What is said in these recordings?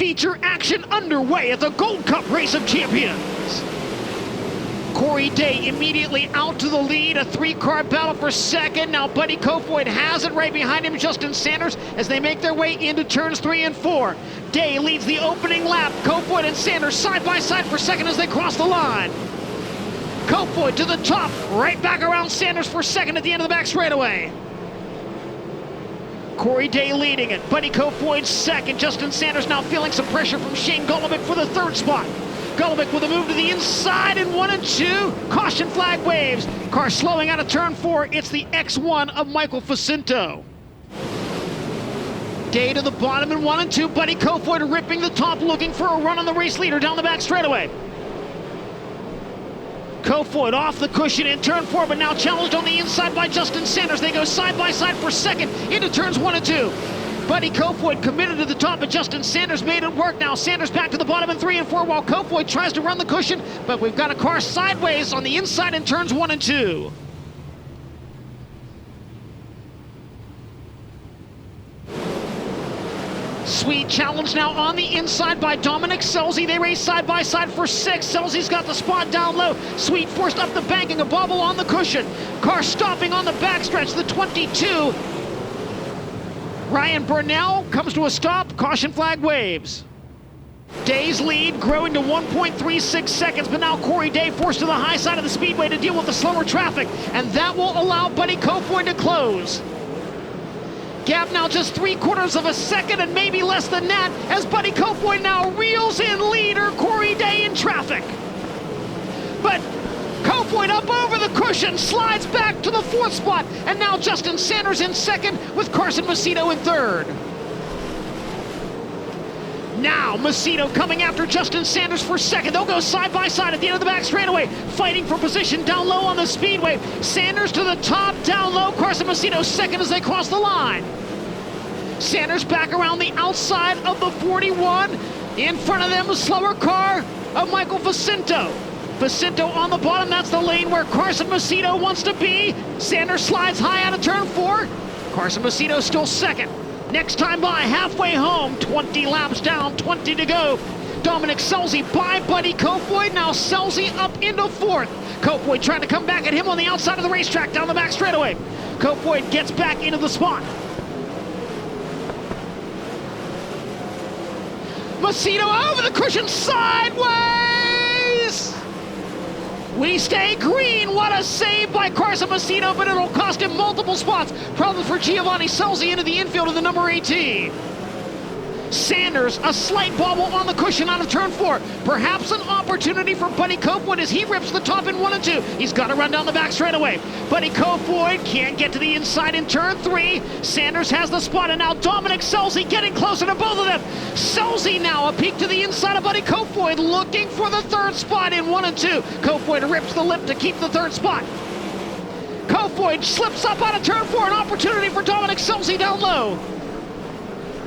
feature action underway at the Gold Cup Race of Champions. Corey Day immediately out to the lead, a three-car battle for second. Now Buddy Kofoid has it right behind him, Justin Sanders, as they make their way into turns 3 and 4. Day leads the opening lap. Kofoid and Sanders side by side for second as they cross the line. Kofoid to the top, right back around Sanders for second at the end of the back straightaway. Corey Day leading it. Buddy Kofoid second. Justin Sanders now feeling some pressure from Shane Golovic for the third spot. Golovic with a move to the inside in 1 and 2. Caution flag waves. Car slowing out of turn 4. It's the X1 of Michael Facinto. Day to the bottom in 1 and 2. Buddy Kofoid ripping the top, looking for a run on the race leader down the back straightaway. Kofoid off the cushion in turn 4, but now challenged on the inside by Justin Sanders. They go side by side for second into turns 1 and 2. Buddy Kofoid committed to the top, but Justin Sanders made it work. Now Sanders back to the bottom in 3 and 4 while Kofoid tries to run the cushion, but we've got a car sideways on the inside in turns 1 and 2. Sweet challenge now on the inside by Dominic Scelzi. They race side by side for 6. Scelzi's got the spot down low. Sweet forced up the banking, a bobble on the cushion. Car stopping on the backstretch, the 22. Ryan Burnell comes to a stop. Caution flag waves. Day's lead growing to 1.36 seconds, but now Corey Day forced to the high side of the speedway to deal with the slower traffic, and that will allow Buddy Kofoid to close. Gap now just 3/4 of a second and maybe less than that as Buddy Kofoid now reels in leader Corey Day in traffic. But Kofoid up over the cushion, slides back to the 4th spot, and now Justin Sanders in second with Carson Macedo in 3rd. Now Macedo coming after Justin Sanders for second. They'll go side by side at the end of the back straightaway, fighting for position down low on the speedway. Sanders to the top, down low. Carson Macedo second as they cross the line. Sanders back around the outside of the 41. In front of them, a slower car of Michael Facinto. Facinto on the bottom, that's the lane where Carson Macedo wants to be. Sanders slides high out of turn 4. Carson Macedo still second. Next time by, halfway home, 20 laps down, 20 to go. Dominic Scelzi by Buddy Kofoid. Now Scelzi up into 4th. Kofoid trying to come back at him on the outside of the racetrack down the back straightaway. Kofoid gets back into the spot. Macedo over the cushion sideways. We stay green. What a save by Carson Macedo, but it'll cost him multiple spots. Problem for Giovanni Scelzi into the infield of the number 18. Sanders, a slight bobble on the cushion out of turn 4. Perhaps an opportunity for Buddy Kofoid as he rips the top in 1 and 2. He's got to run down the back straightaway. Buddy Kofoid can't get to the inside in turn 3. Sanders has the spot, and now Dominic Scelzi getting closer to both of them. Scelzi now a peek to the inside of Buddy Kofoid, looking for the 3rd spot in 1 and 2. Kofoid rips the lip to keep the 3rd spot. Kofoid slips up out of turn 4, an opportunity for Dominic Scelzi down low.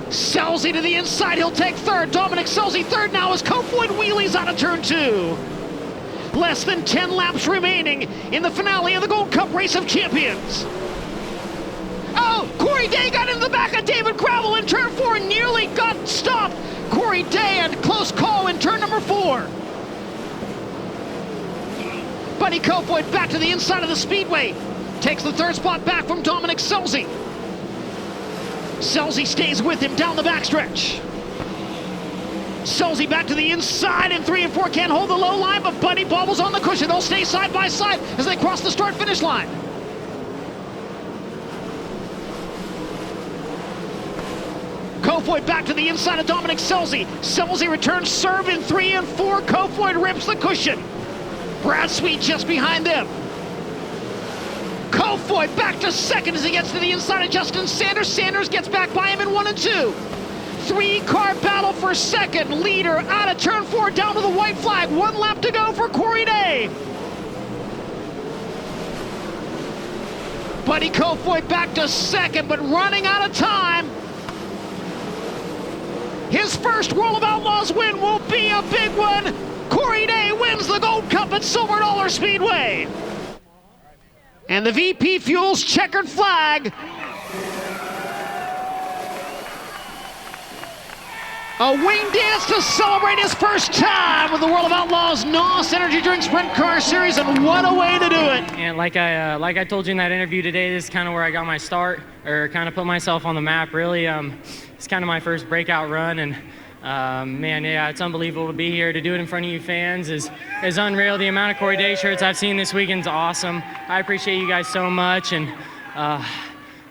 Scelzi to the inside, he'll take 3rd. Dominic Scelzi 3rd now as Kofoid wheelies out of turn 2. Less than 10 laps remaining in the finale of the Gold Cup Race of Champions. Oh, Corey Day got into the back of David Gravel in turn 4 and nearly got stopped. Corey Day and close call in turn number 4. Buddy Kofoid back to the inside of the speedway. Takes the 3rd spot back from Dominic Scelzi. Scelzi stays with him down the backstretch. Scelzi back to the inside in 3 and 4. Can't hold the low line, but Buddy bobbles on the cushion. They'll stay side by side as they cross the start-finish line. Kofoid back to the inside of Dominic Scelzi. Scelzi returns serve in 3 and 4. Kofoid rips the cushion. Brad Sweet just behind them. Kofoid back to second as he gets to the inside of Justin Sanders. Sanders gets back by him in 1 and 2. 3-car battle for second. Leader out of turn 4 down to the white flag. 1 lap to go for Corey Day. Buddy Kofoid back to second, but running out of time. His first World of Outlaws win will be a big one. Corey Day wins the Gold Cup at Silver Dollar Speedway. And the VP Fuels checkered flag A wing dance to celebrate his first time with the World of Outlaws NOS Energy Drink Sprint Car Series, and what a way to do it. And like I told you in that interview today, this is kind of where I got my start, or kind of put myself on the map, really. It's kind of my first breakout run, and man, yeah, it's unbelievable to be here. To do it in front of you fans is unreal. The amount of Corey Day shirts I've seen this weekend is awesome. I appreciate you guys so much, and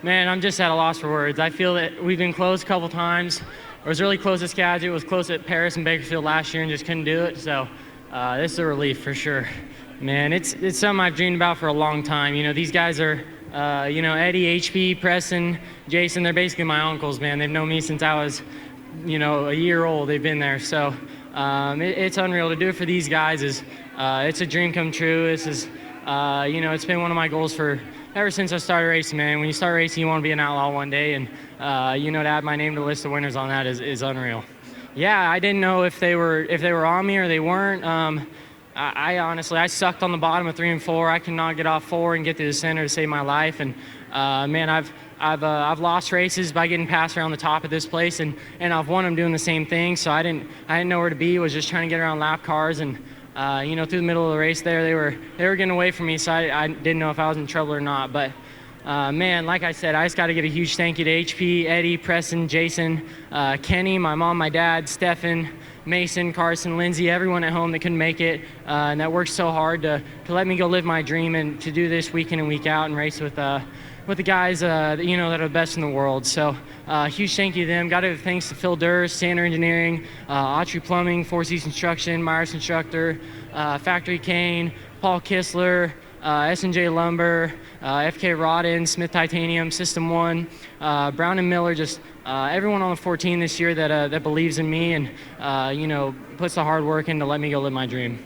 man, I'm just at a loss for words. I feel that we've been close a couple times. It was really close at Skagit, was close at Paris and Bakersfield last year and just couldn't do it. So this is a relief for sure. Man, it's something I've dreamed about for a long time. You know, these guys are, you know, Eddie, HP, Preston, Jason, they're basically my uncles, man. They've known me since I was, you know, a year old. They've been there. So it's unreal. To do it for these guys is, it's a dream come true. This is, you know, it's been one of my goals for ever since I started racing, man. When you start racing, you want to be an outlaw one day, and you know, to add my name to the list of winners on that is unreal. Yeah, I didn't know if they were on me or they weren't. I honestly, I sucked on the bottom of 3 and 4. I cannot get off 4 and get to the center to save my life. And man, I've lost races by getting passed around the top of this place, and I've won them doing the same thing. So I didn't know where to be. Was just trying to get around lap cars, and you know, through the middle of the race there, they were getting away from me, so I didn't know if I was in trouble or not. But man, like I said, I just got to give a huge thank you to HP, Eddie, Preston, Jason, Kenny, my mom, my dad, Stefan, Mason, Carson, Lindsay, everyone at home that couldn't make it, and that worked so hard to let me go live my dream and to do this week in and week out and race with the guys you know, that are the best in the world. So huge thank you to them. Got to give thanks to Phil Durst, Sander Engineering, Autry Plumbing, Four Seas Construction, Myers Constructor, Factory Cane, Paul Kistler, S&J Lumber, FK Rodden, Smith Titanium, System 1, Brown and Miller, just everyone on the 14 this year that believes in me and you know, puts the hard work in to let me go live my dream.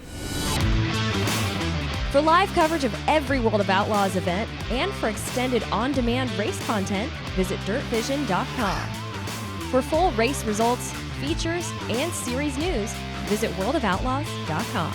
For live coverage of every World of Outlaws event and for extended on-demand race content, visit dirtvision.com. For full race results, features, and series news, visit worldofoutlaws.com.